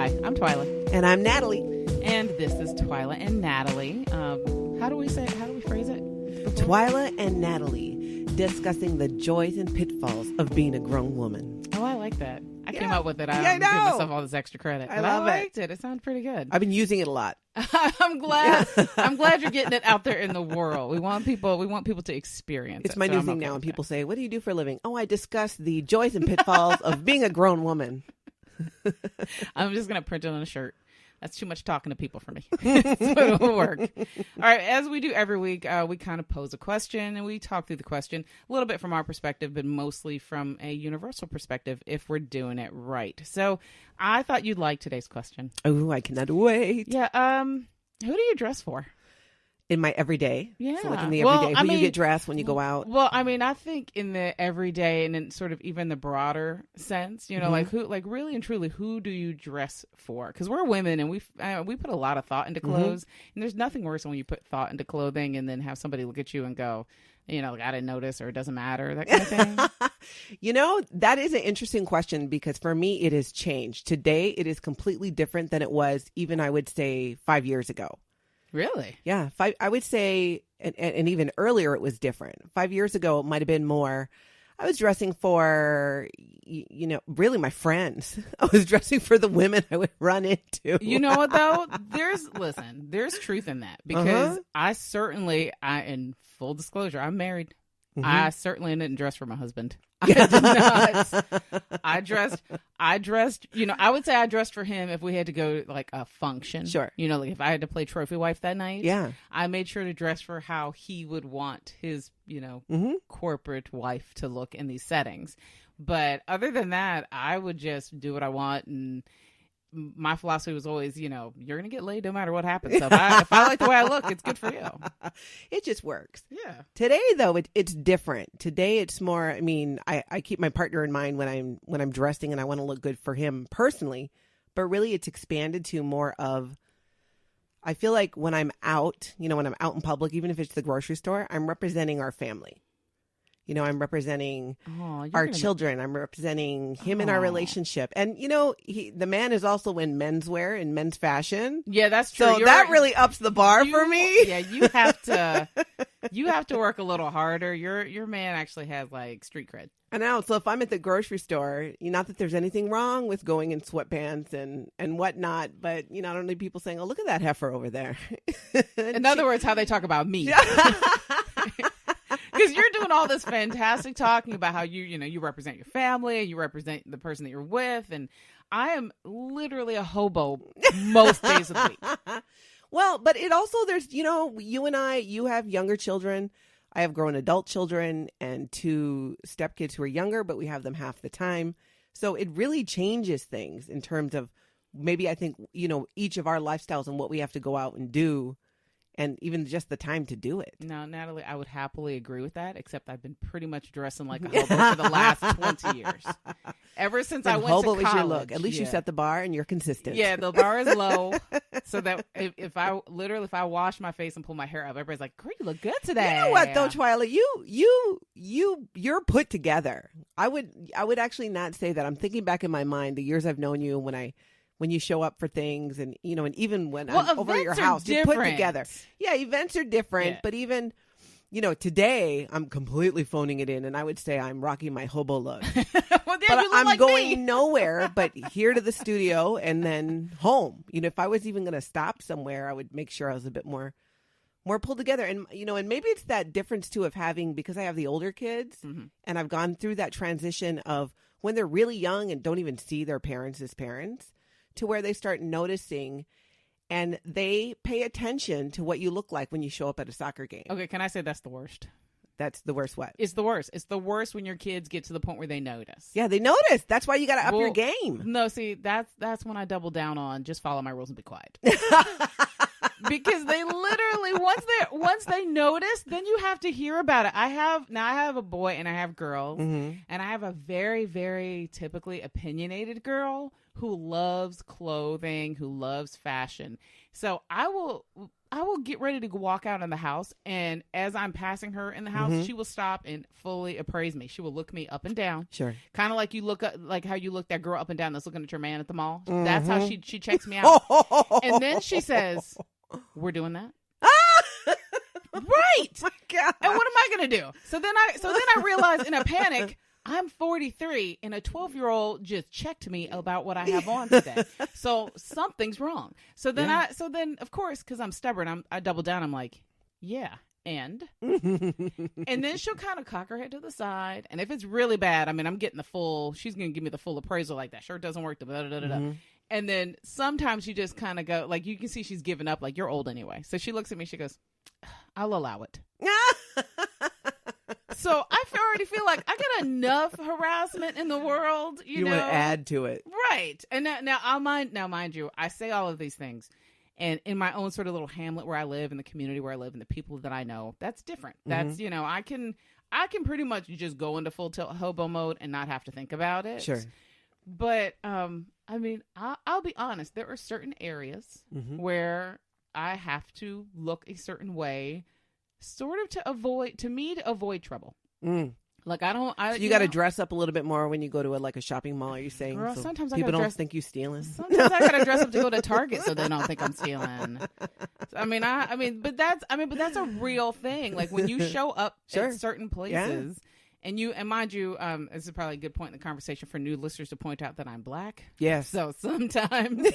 Hi, I'm Twyla. And I'm Natalie. And this is Twyla and Natalie. How do we phrase it? Twyla and Natalie discussing the joys and pitfalls of being a grown woman. Oh, I like that. I came up with it. I I'm know. giving myself all this extra credit. I love liked it. It sounds pretty good. I've been using it a lot. I'm glad. I'm glad you're getting it out there in the world. We want people to experience it. It's my new thing now. And people say, "What do you do for a living?" Oh, I discuss the joys and pitfalls of being a grown woman. I'm just gonna print it on a shirt. That's too much talking to people for me. So it'll work. All right. As we do every week, we kind of pose a question and we talk through the question a little bit from our perspective, but mostly from a universal perspective if we're doing it right. So I thought you'd like today's question. Oh, I cannot wait. Yeah. Who do you dress for? In my everyday. Yeah. So like in the everyday. Who you get dressed when you go out? Well, I mean, I think in the everyday and in sort of even the broader sense, you know, like who, like really and truly, who do you dress for? Because we're women and we put a lot of thought into clothes. And there's nothing worse than when you put thought into clothing and then have somebody look at you and go, you know, like, I didn't notice or it doesn't matter, that kind of thing. You know, that is an interesting question because for me, it has changed. Today, it is completely different than it was even, I would say, 5 years ago. Really? Yeah. I would say, and even earlier, it was different. 5 years ago, it might have been more, I was dressing for, you know, really my friends. I was dressing for the women I would run into. You know what, though? There's truth in that because in full disclosure, I'm married. I certainly didn't dress for my husband. I did not. I dressed, you know, I would say I dressed for him if we had to go to like a function. Sure. You know, like if I had to play trophy wife that night. Yeah. I made sure to dress for how he would want his, you know, corporate wife to look in these settings. But other than that, I would just do what I want. And my philosophy was always, you know, you're going to get laid no matter what happens. So if I like the way I look, it's good for you. It just works. Yeah. Today, though, it's different. Today, it's more, I mean, I keep my partner in mind when I'm dressing and I want to look good for him personally. But really, it's expanded to more of, I feel like when I'm out, you know, when I'm out in public, even if it's the grocery store, I'm representing our family. You know, I'm representing our children. I'm representing him in our relationship. And, you know, the man is also in menswear and men's fashion. Yeah, that's true. So that really ups the bar for me. Yeah, you have to work a little harder. Your man actually has like street cred. I know. So if I'm at the grocery store, not that there's anything wrong with going in sweatpants and whatnot, but, you know, I don't need people saying, oh, look at that heifer over there. In other words, how they talk about me. Because you're doing all this fantastic talking about how you represent your family, you represent the person that you're with, and I am literally a hobo most days of the week. Well, but it also, there's, you know, you have younger children. I have grown adult children and 2 stepkids who are younger, but we have them half the time. So it really changes things in terms of maybe I think, you know, each of our lifestyles and what we have to go out and do. And even just the time to do it. No, Natalie, I would happily agree with that, except I've been pretty much dressing like a hobo for the last 20 years. Ever since I went to college. Hobo is your look. At least you set the bar and you're consistent. Yeah, the bar is low. So that if I wash my face and pull my hair up, everybody's like, girl, you look good today. You know what, though, Twyla? You're put together. I would actually not say that. I'm thinking back in my mind, the years I've known you when you show up for things and, you know, and even when I'm over at your house, you put together. Yeah, events are different, but even, you know, today I'm completely phoning it in and I would say I'm rocking my hobo look. Well, but I'm going nowhere but here to the studio and then home. You know, if I was even going to stop somewhere, I would make sure I was a bit more pulled together. And, you know, and maybe it's that difference too of having, because I have the older kids and I've gone through that transition of when they're really young and don't even see their parents as parents, to where they start noticing and they pay attention to what you look like when you show up at a soccer game. Okay, can I say that's the worst? That's the worst what? It's the worst. It's the worst when your kids get to the point where they notice. Yeah, they notice. That's why you got to up your game. No, see, that's when I double down on just follow my rules and be quiet. Because they literally once they notice, then you have to hear about it. I have a boy and I have girls, and I have a very, very typically opinionated girl who loves clothing, who loves fashion. So I will get ready to walk out in the house, and as I'm passing her in the house, she will stop and fully appraise me. She will look me up and down. Sure. Kind of like you look up, like how you look that girl up and down that's looking at your man at the mall. That's how she checks me out. And then she says, "We're doing that." Right. My God. And what am I going to do? So then I realized in a panic, I'm 43 and a 12-year-old just checked me about what I have on today. So something's wrong. So then of course, because I'm stubborn, I double down. I'm like, yeah. And then she'll kind of cock her head to the side. And if it's really bad, I mean, I'm getting she's going to give me the full appraisal, like that shirt doesn't work. And then sometimes you just kind of go, like, you can see she's giving up, like, you're old anyway. So she looks at me, she goes, I'll allow it. So I already feel like I got enough harassment in the world. You know? Want to add to it. Right. And now mind you, I say all of these things. And in my own sort of little hamlet where I live, in the community where I live, and the people that I know, that's different. That's, you know, I can pretty much just go into full tilt hobo mode and not have to think about it. Sure. But, I mean, I'll be honest. There are certain areas where I have to look a certain way, sort of to avoid trouble. Like you got to dress up a little bit more when you go to a shopping mall. Are you saying? Girl, so sometimes people don't think you stealing. Sometimes I got to dress up to go to Target so they don't think I'm stealing. But that's a real thing. Like when you show up at certain places. Yeah. And mind you, this is probably a good point in the conversation for new listeners to point out that I'm Black. Yes. So sometimes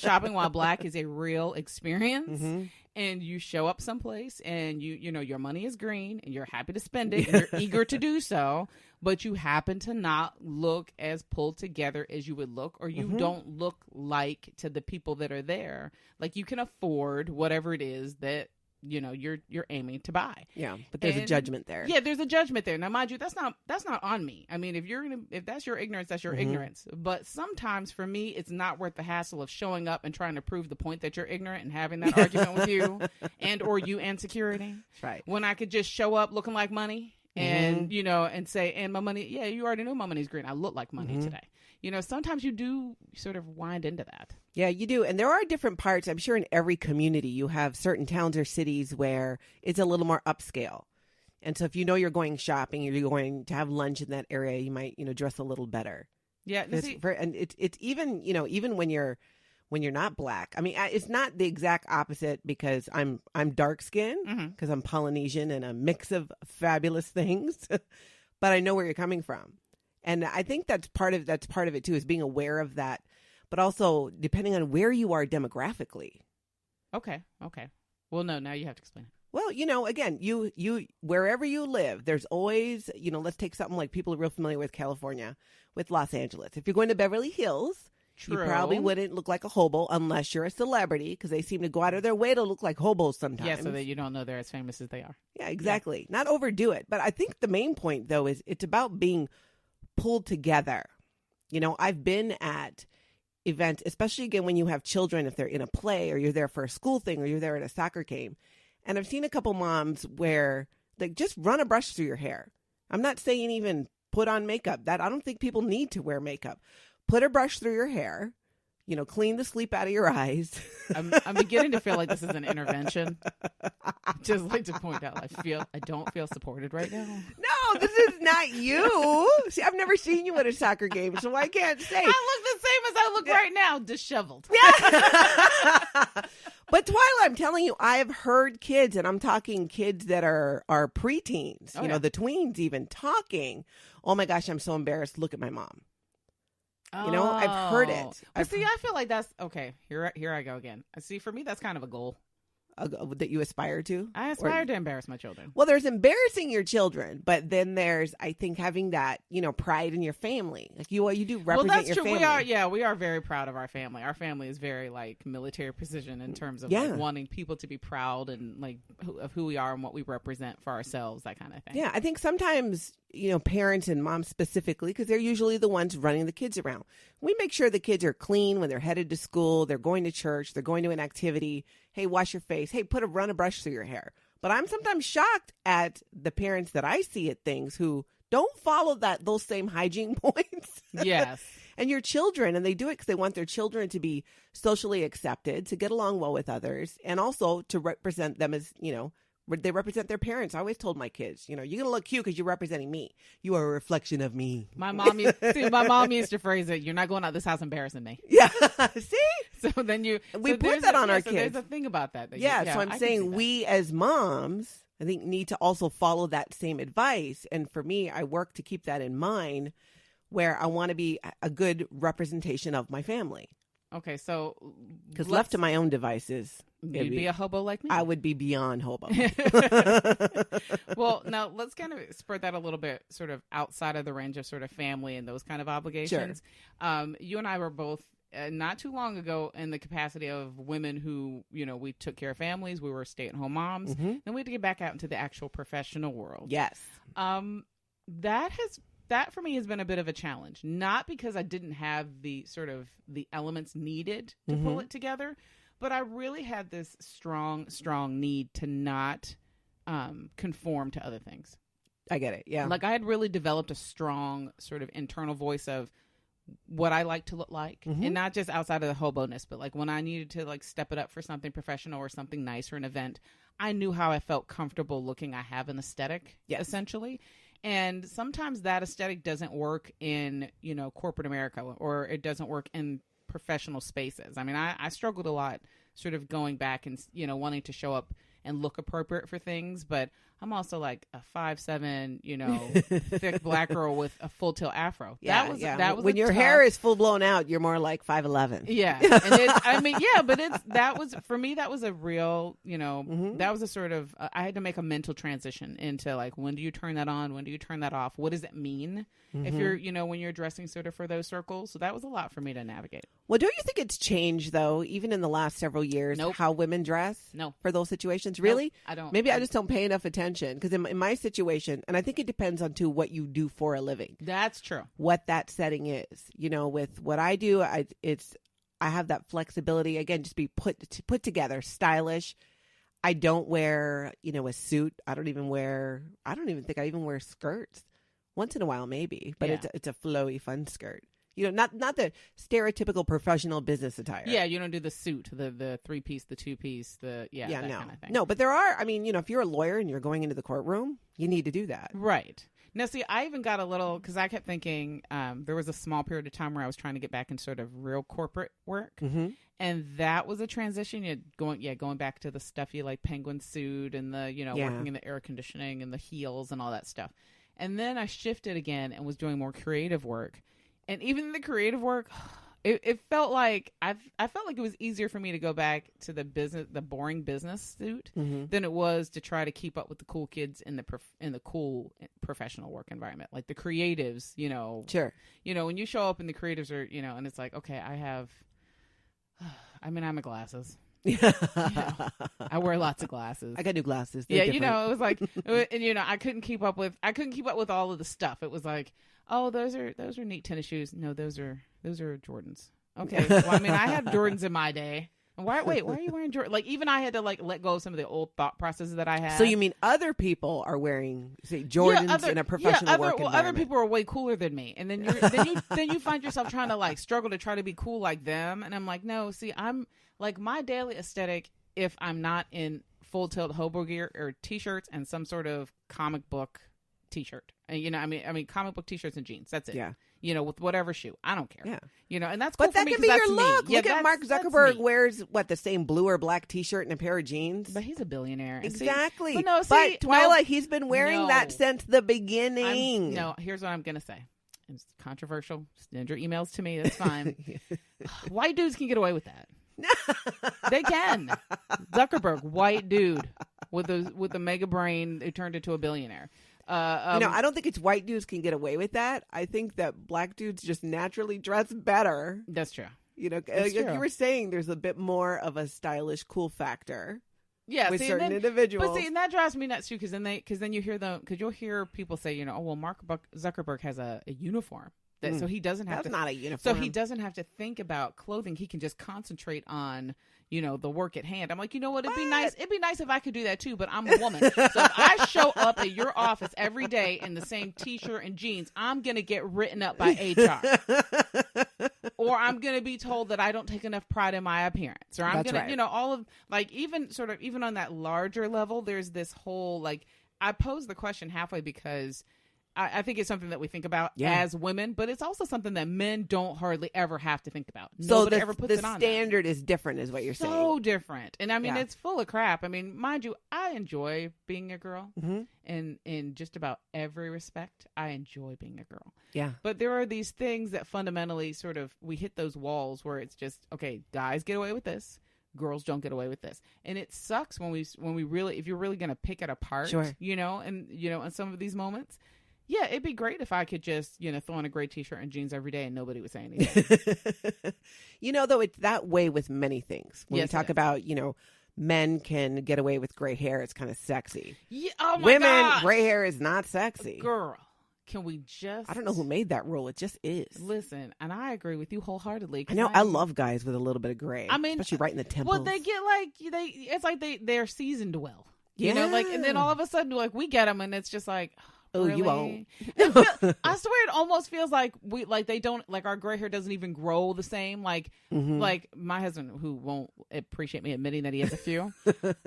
shopping while Black is a real experience. And you show up someplace and you know your money is green and you're happy to spend it and you're eager to do so, but you happen to not look as pulled together as you would look, or you don't look like to the people that are there. Like you can afford whatever it is that you know you're aiming to buy. Yeah, but there's a judgment there. Yeah, there's a judgment there. Now mind you, that's not on me. I mean, if that's your ignorance, that's your ignorance. But sometimes for me it's not worth the hassle of showing up and trying to prove the point that you're ignorant and having that argument with you and or you and security. Right. When I could just show up looking like money and you know and say, and my money, yeah, you already know my money's green, I look like money today. You know, sometimes you do sort of wind into that. Yeah, you do. And there are different parts. I'm sure in every community you have certain towns or cities where it's a little more upscale. And so if you know you're going shopping or you're going to have lunch in that area, you might, dress a little better. Yeah. And it's even, even when you're not Black. I mean, it's not the exact opposite because I'm dark skinned because I'm Polynesian and a mix of fabulous things. But I know where you're coming from. And I think that's part of it too, is being aware of that, but also depending on where you are demographically. Okay. Well, no, now you have to explain it. Well, again, you wherever you live, there's always, let's take something like people are real familiar with California, with Los Angeles. If you're going to Beverly Hills, True. You probably wouldn't look like a hobo unless you're a celebrity, because they seem to go out of their way to look like hobos sometimes. Yeah, so that you don't know they're as famous as they are. Yeah, exactly. Yeah. Not overdo it. But I think the main point, though, is it's about being pulled together. I've been at events, especially again when you have children, if they're in a play or you're there for a school thing or you're there at a soccer game. And I've seen a couple moms where they just run a brush through your hair. I'm not saying even put on makeup. That I don't think people need to wear makeup. Put a brush through your hair, clean the sleep out of your eyes. I'm beginning to feel like this is an intervention. Just like to point out, I don't feel supported right now. No, this is not you. See, I've never seen you at a soccer game, so I can't say. I look the same as I look right now, disheveled. Yeah. But Twyla, I'm telling you, I have heard kids, and I'm talking kids that are preteens, the tweens even, talking, oh my gosh, I'm so embarrassed. Look at my mom. I've heard it. But see, I feel like that's okay. Here I go again. See, for me, that's kind of a goal. That you aspire to? I aspire to embarrass my children. Well, there's embarrassing your children, but then there's, I think, having that, pride in your family. Like you do represent your family. We are very proud of our family. Our family is very military precision in terms of wanting people to be proud and of who we are and what we represent for ourselves, that kind of thing. Yeah, I think sometimes, parents and moms specifically, because they're usually the ones running the kids around. We make sure the kids are clean when they're headed to school, they're going to church, they're going to an activity. Hey, wash your face. Hey, run a brush through your hair. But I'm sometimes shocked at the parents that I see at things who don't follow those same hygiene points. Yes. And your children, and they do it because they want their children to be socially accepted, to get along well with others, and also to represent them as, they represent their parents. I always told my kids, you're going to look cute because you're representing me. You are a reflection of me. My mom used to phrase it, you're not going out this house embarrassing me. Yeah. See? So then we put that on our kids. There's a thing about that. So I'm saying we as moms, I think, need to also follow that same advice. And for me, I work to keep that in mind, where I want to be a good representation of my family. Okay, so because left to my own devices, you'd be a hobo like me. I would be beyond hobo. Well, now let's kind of spread that a little bit, sort of outside of the range of sort of family and those kind of obligations. Sure. You and I were both not too long ago in the capacity of women who, we took care of families. We were stay-at-home moms. Mm-hmm. Then we had to get back out into the actual professional world. Yes. That for me has been a bit of a challenge, not because I didn't have the elements needed to mm-hmm. pull it together, but I really had this strong need to not conform to other things. I get it. Yeah. Like I had really developed a strong sort of internal voice of what I like to look like, mm-hmm. and not just outside of the hobo-ness, but like when I needed to like step it up for something professional or something nice or an event, I knew how I felt comfortable looking. I have an aesthetic, essentially. And sometimes that aesthetic doesn't work in, corporate America, or it doesn't work in professional spaces. I mean, I struggled a lot sort of going back and, wanting to show up and look appropriate for things. But I'm also like a 5'7", thick black girl with a full tilt afro. That was when your hair is full blown out, you're more like 5'11". Yeah. And that was, for me, that was a real, mm-hmm. that was a sort of, I had to make a mental transition into like, when do you turn that on? When do you turn that off? What does it mean mm-hmm. if you're, when you're dressing sort of for those circles? So that was a lot for me to navigate. Well, don't you think it's changed though, even in the last several years, how women dress for those situations? Really? Nope, I don't. Maybe I just don't pay enough attention. Because in my situation, and I think it depends on too what you do for a living. That's true. What that setting is, with what I do, I have that flexibility. Again, just be put together, stylish. I don't wear, a suit. I don't even think I even wear skirts. Once in a while, maybe, but it's a flowy, fun skirt. Not the stereotypical professional business attire. Yeah, you don't do the suit, the 3-piece, the 2-piece, that kind of thing. No, but there are, if you're a lawyer and you're going into the courtroom, you need to do that. Right. Now, see, I even got a little, because I kept thinking there was a small period of time where I was trying to get back in sort of real corporate work. Mm-hmm. And that was a transition. Going back to the stuffy, like penguin suit and the, working in the air conditioning and the heels and all that stuff. And then I shifted again and was doing more creative work. And even the creative work, it felt like I felt like it was easier for me to go back to the boring business suit mm-hmm. than it was to try to keep up with the cool kids in the cool professional work environment, like the creatives. Sure. When you show up and the creatives are, and it's like, okay, I'm a glasses. I wear lots of glasses. I got new glasses. They're different. It was like, and I couldn't keep up with all of the stuff. It was like, oh, those are neat tennis shoes. No, those are Jordans. Okay, well, I had Jordans in my day. Why are you wearing Jordans? Like, even I had to let go of some of the old thought processes that I had. So you mean other people are wearing, say, Jordans in a professional work environment? Other people are way cooler than me, and then you find yourself trying to struggle to try to be cool like them. And I'm like, no, see, I'm like my daily aesthetic. If I'm not in full tilt hobo gear or t-shirts and some sort of comic book t-shirt, and comic book t-shirts and jeans. That's it. Yeah. With whatever shoe. I don't care. Yeah. And that's cool. But that for me can be your look. Me. Look at Mark Zuckerberg wears the same blue or black t-shirt and a pair of jeans. But he's a billionaire. Exactly. But Twyla, he's been wearing that since the beginning. Here's what I'm going to say. It's controversial. Send your emails to me. That's fine. White dudes can get away with that. They can. Zuckerberg, white dude with a mega brain who turned into a billionaire. I don't think it's white dudes can get away with that. I think that black dudes just naturally dress better. That's true. Like you were saying, there's a bit more of a stylish, cool factor. Yeah, with certain individuals. But and that drives me nuts too, because then you hear you'll hear people say, oh well, Mark Zuckerberg has a uniform. So he doesn't have That's to. not a uniform. So he doesn't have to think about clothing. He can just concentrate on, the work at hand. I'm like, you know what? It'd be nice. It'd be nice if I could do that too, but I'm a woman. So if I show up at your office every day in the same T-shirt and jeans, I'm going to get written up by HR. Or I'm going to be told that I don't take enough pride in my appearance. Or I'm going to, all of, like, even on that larger level, there's this whole, like, I pose the question halfway because I think it's something that we think about as women, but it's also something that men don't hardly ever have to think about. Nobody ever puts it on. The standard is different, is what you're saying. So different. And I mean, it's full of crap. I mean, mind you, I enjoy being a girl. And in just about every respect, I enjoy being a girl. Yeah. But there are these things that fundamentally sort of, we hit those walls where it's just, okay, guys get away with this. Girls don't get away with this. And it sucks when we really, if you're really going to pick it apart, in some of these moments. Yeah, it'd be great if I could just, throw on a gray T-shirt and jeans every day and nobody would say anything. Though it's that way with many things. When we talk about, men can get away with gray hair, it's kind of sexy. Yeah, oh my Women, gosh. gray hair is not sexy. Girl, can we just... I don't know who made that rule. It just is. Listen, and I agree with you wholeheartedly. I know. I love guys with a little bit of gray. I mean... Especially right in the temples. Well, they get it's like they're seasoned well. And then all of a sudden, we get them and it's just like... Oh, really? You won't. I swear it almost feels like they don't, our gray hair doesn't even grow the same. Like my husband, who won't appreciate me admitting that he has a few.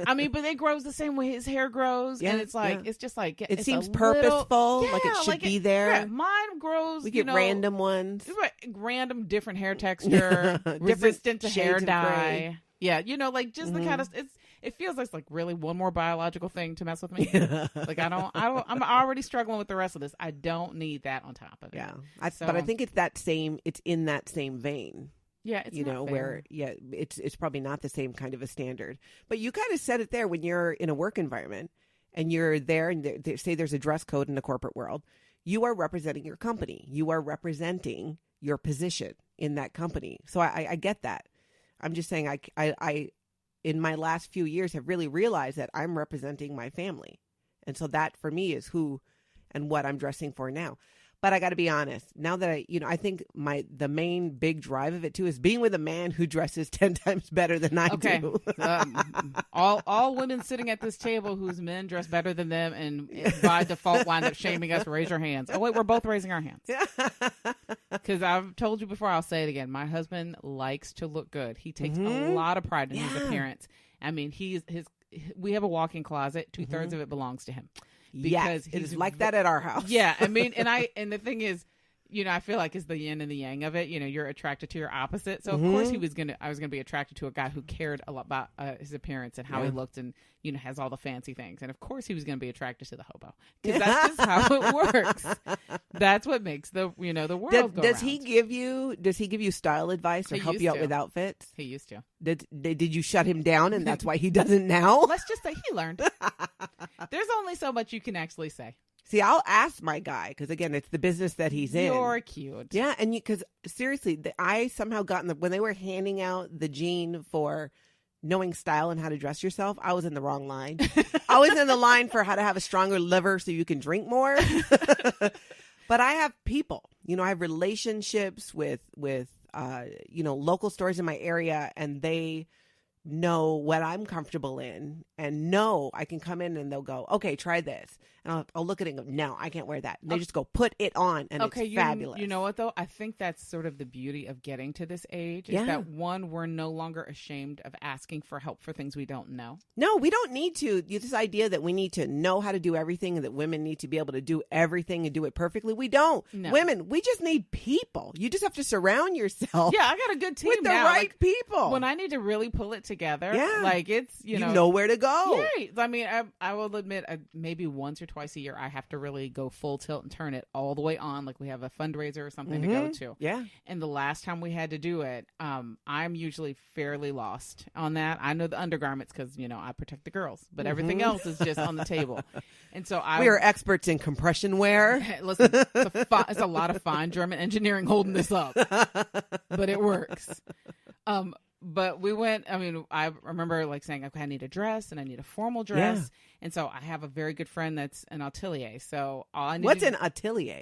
I mean, but it grows the same way his hair grows. And it's like, it's just like, it seems purposeful. Like it should be there. Yeah, mine grows. We get random ones. Random different hair texture, resistant to hair dye. Yeah. Just the kind of, it feels like really one more biological thing to mess with me. I'm already struggling with the rest of this. I don't need that on top of it. Yeah. But I think it's in that same vein. Yeah. It's where, it's probably not the same kind of a standard, but you kind of said it there when you're in a work environment and you're there and they say there's a dress code in the corporate world. You are representing your company. You are representing your position in that company. So I get that. I'm just saying I in my last few years have really realized that I'm representing my family. And so that for me is who and what I'm dressing for now. But I got to be honest, now that I think the main big drive of it too is being with a man who dresses 10 times better than I do. All women sitting at this table whose men dress better than them and by default wind up shaming us, raise your hands. Oh wait, we're both raising our hands. Because I've told you before, I'll say it again. My husband likes to look good. He takes a lot of pride in his appearance. I mean, we have a walk-in closet. 2/3 of it belongs to him. Because it is like that at our house. Yeah, I mean, and the thing is, I feel like it's the yin and the yang of it. You're attracted to your opposite. So of course I was gonna be attracted to a guy who cared a lot about his appearance and how he looked and has all the fancy things. And of course he was gonna be attracted to the hobo because that's just how it works. That's what makes the world go does around. Does he give you style advice or help you out with outfits? He used to. Did you shut him down and that's why he doesn't now? Let's just say he learned. There's only so much you can actually say. See, I'll ask my guy because, again, it's the business that he's in. You're cute. Yeah, and because seriously, I somehow got when they were handing out the gene for knowing style and how to dress yourself, I was in the wrong line. I was in the line for how to have a stronger liver so you can drink more. But I have people, I have relationships with local stores in my area, and they know what I'm comfortable in and know I can come in and they'll go, okay, try this. And I'll look at it and go, no, I can't wear that. And they just go, put it on. And it's fabulous. You know what, though? I think that's sort of the beauty of getting to this age is that, one, we're no longer ashamed of asking for help for things we don't know. No, we don't need to. This idea that we need to know how to do everything and that women need to be able to do everything and do it perfectly. We don't. No. Women, we just need people. You just have to surround yourself. Yeah, I got a good team with the now. right people. When I need to really pull it together, it's, you know where to go. Right. I mean, I will admit maybe once or twice a year I have to really go full tilt and turn it all the way on. Like we have a fundraiser or something to go to. Yeah. And the last time we had to do it, I'm usually fairly lost on that. I know the undergarments because, I protect the girls, but everything else is just on the table. And so we are experts in compression wear. Listen, it's a lot of fine German engineering holding this up, but it works. But But we went, I mean, I remember like saying, okay, I need a dress and I need a formal dress. Yeah. And so I have a very good friend that's an atelier. So all I need What's an atelier?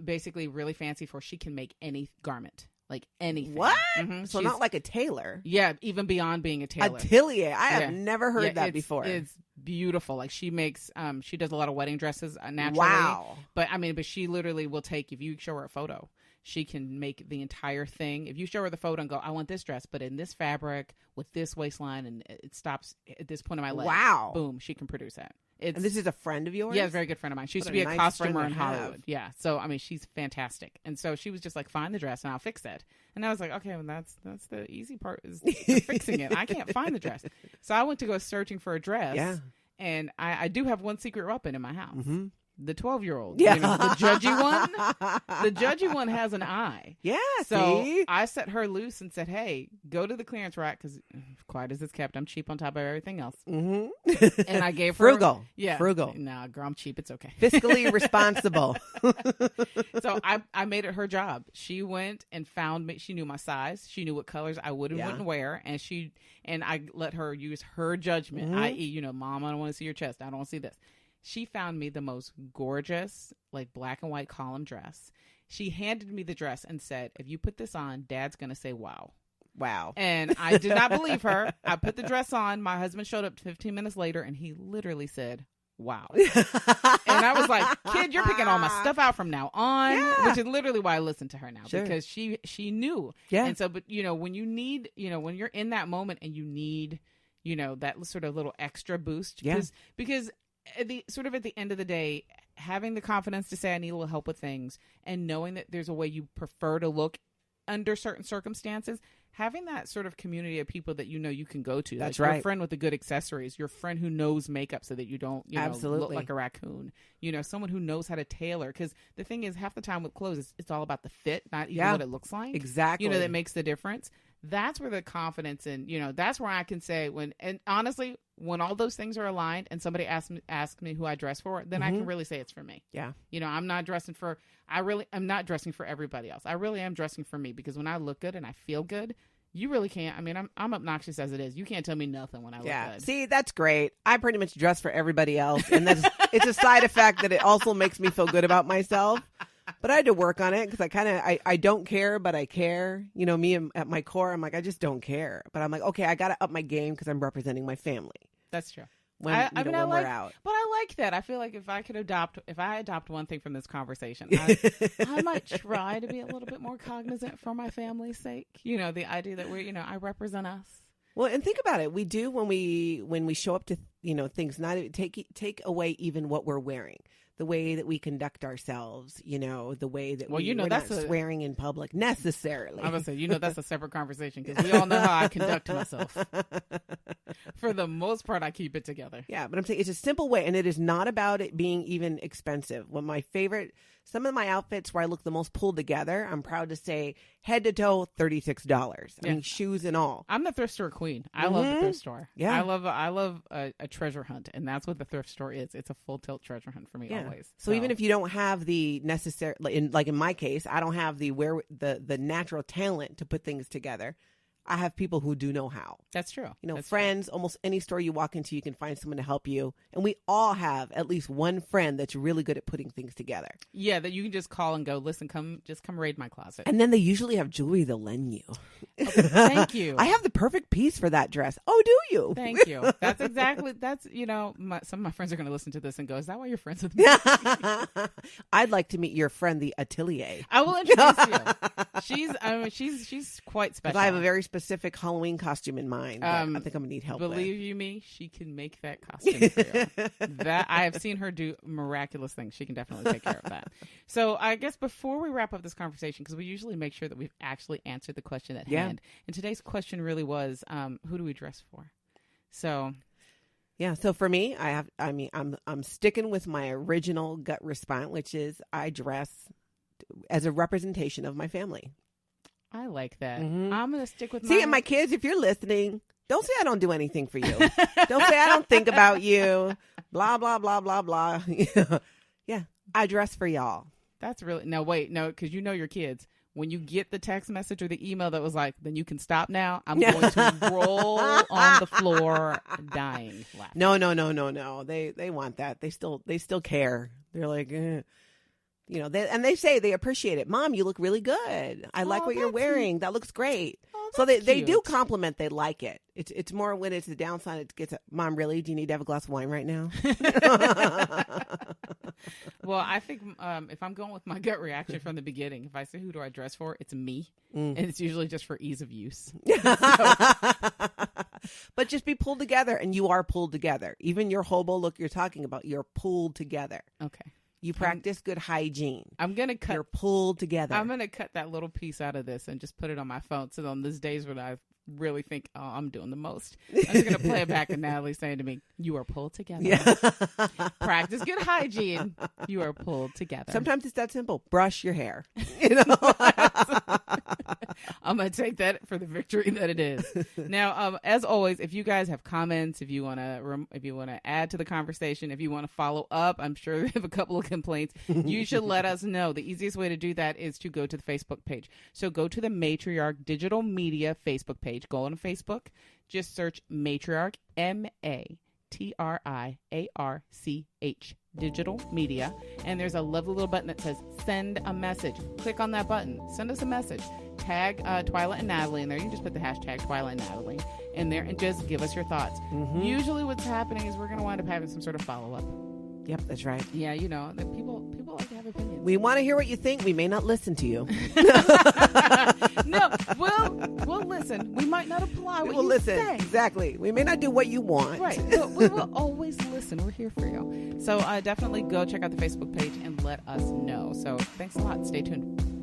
Basically really fancy for she can make any garment, like anything. What? Mm-hmm. So not like a tailor. Yeah, even beyond being a tailor. Atelier. I have never heard that it's, before. It's beautiful. Like she makes, she does a lot of wedding dresses naturally. Wow. But I mean, but she literally will take, if you show her a photo, she can make the entire thing. If you show her the photo and go, I want this dress, but in this fabric with this waistline, and it stops at this point of my leg. Wow. Boom, she can produce that. And this is a friend of yours? Yeah, a very good friend of mine. She used to be a costumer in Hollywood. Yeah. So, I mean, she's fantastic. And so she was just like, find the dress and I'll fix it. And I was like, okay, well, that's the easy part is fixing it. I can't find the dress. So I went to go searching for a dress. Yeah. And I do have one secret weapon in my house. Mm-hmm. The 12-year-old. Yeah. You know, the judgy one. The judgy one has an eye. Yeah. So see? I set her loose and said, hey, go to the clearance rack because quiet as it's kept, I'm cheap on top of everything else. Mm-hmm. And I gave her. Frugal. Yeah. Frugal. Nah, girl, I'm cheap. It's okay. Fiscally responsible. So I made it her job. She went and found me. She knew my size. She knew what colors I would and wouldn't wear. And I let her use her judgment, i.e., you know, Mom, I don't want to see your chest. I don't want to see this. She found me the most gorgeous, like black and white column dress. She handed me the dress and said, if you put this on, Dad's going to say, wow. Wow. And I did not believe her. I put the dress on. My husband showed up 15 minutes later and he literally said, wow. And I was like, kid, you're picking all my stuff out from now on, which is literally why I listen to her now because she knew. Yeah. And so, but you know, when you need, you know, when you're in that moment and you need, you know, that sort of little extra boost because at the end of the day, having the confidence to say I need a little help with things and knowing that there's a way you prefer to look under certain circumstances, having that sort of community of people that you know you can go to. That's like right. Your friend with the good accessories, your friend who knows makeup so that you don't look like a raccoon. You know, someone who knows how to tailor. Because the thing is, half the time with clothes, it's all about the fit, not even what it looks like. Exactly. You know, that makes the difference. That's where the confidence and, you know, that's where I can say and honestly, when all those things are aligned and somebody asks me who I dress for, then I can really say it's for me. Yeah. You know, I'm not dressing for everybody else. I really am dressing for me because when I look good and I feel good, you really can't. I mean, I'm obnoxious as it is. You can't tell me nothing when I look good. See, that's great. I pretty much dress for everybody else. And it's a side effect that it also makes me feel good about myself. But I had to work on it because I don't care, but I care. You know, me at my core, I'm like, I just don't care. But I'm like, okay, I got to up my game because I'm representing my family. That's true. When we're out. But I like that. I feel like if I adopt one thing from this conversation, I might try to be a little bit more cognizant for my family's sake. You know, the idea that I represent us. Well, and think about it. We do when we show up to, you know, things, not take away even what we're wearing. The way that we conduct ourselves, you know, the way that we're not swearing in public necessarily. I was going to say, that's a separate conversation because we all know how I conduct myself. For the most part, I keep it together. Yeah, but I'm saying it's a simple way, and it is not about it being even expensive. Some of my outfits where I look the most pulled together, I'm proud to say head to toe, $36. I mean, shoes and all. I'm the thrift store queen. I love the thrift store. Yeah. I love a treasure hunt, and that's what the thrift store is. It's a full tilt treasure hunt for me always. So even if you don't have the necessary, like in my case, I don't have the natural talent to put things together. I have people who do know how. That's true. You know, That's friends, almost any store you walk into, you can find someone to help you. And we all have at least one friend that's really good at putting things together. Yeah, that you can just call and go, listen, come raid my closet. And then they usually have jewelry they'll lend you. Okay, thank you. I have the perfect piece for that dress. Oh, do you? Thank you. That's, you know, some of my friends are going to listen to this and go, is that why you're friends with me? I'd like to meet your friend, the atelier. I will introduce you. She's quite special. I have a very specific Halloween costume in mind that I think I'm gonna need help with. Believe you me, she can make that costume for you. That I have seen her do miraculous things. She can definitely take care of that. So I guess before we wrap up this conversation, because we usually make sure that we've actually answered the question at hand, and today's question really was, who do we dress for? So yeah, so for me, I'm sticking with my original gut response, which is I dress as a representation of my family. I like that. Mm-hmm. I'm going to stick with and my kids, if you're listening, don't say I don't do anything for you. Don't say I don't think about you. Blah, blah, blah, blah, blah. Yeah, I dress for y'all. That's really, no, wait, no, because you know your kids. when you get the text message or the email that was like, then you can stop now, I'm going to roll on the floor dying laughing. No. They want that. They still care. They're like, you know, they say they appreciate it. Mom, you look really good. I like what you're wearing. That looks great. So they do compliment. They like it. It's more when it's the downside. It gets, Mom, really? Do you need to have a glass of wine right now? Well, I think if I'm going with my gut reaction from the beginning, if I say who do I dress for, it's me. And it's usually just for ease of use. But just be pulled together, and you are pulled together. Even your hobo look you're talking about, you're pulled together. Okay. You practice good hygiene. I'm going to cut. You're pulled together. I'm going to cut that little piece out of this and just put it on my phone. So on those days when I really think, oh, I'm doing the most, I'm just going to play it back and Natalie saying to me, you are pulled together. Yeah. Practice good hygiene. You are pulled together. Sometimes it's that simple. Brush your hair. You know? I'm going to take that for the victory that it is. Now, as always, if you guys have comments, if you want to add to the conversation, if you want to follow up, I'm sure we have a couple of complaints. You should let us know. The easiest way to do that is to go to the Facebook page. So go to the Matriarch Digital Media Facebook page. Go on Facebook. Just search Matriarch, MATRIARCH Digital Media, and there's a lovely little button that says send a message. Click on that button. Send us a message. Tag Twyla and Natalie in there. You can just put the hashtag Twyla and Natalie in there and just give us your thoughts. Usually what's happening is we're going to wind up having some sort of follow-up. Yep, that's right. Yeah, you know, people like to have opinions. We want to hear what you think. We may not listen to you. No, we'll listen. We might not apply what you listen. say. Exactly. We may not do what you want. Right. But we will always listen. We're here for you. So definitely go check out the Facebook page and let us know. So thanks a lot. Stay tuned.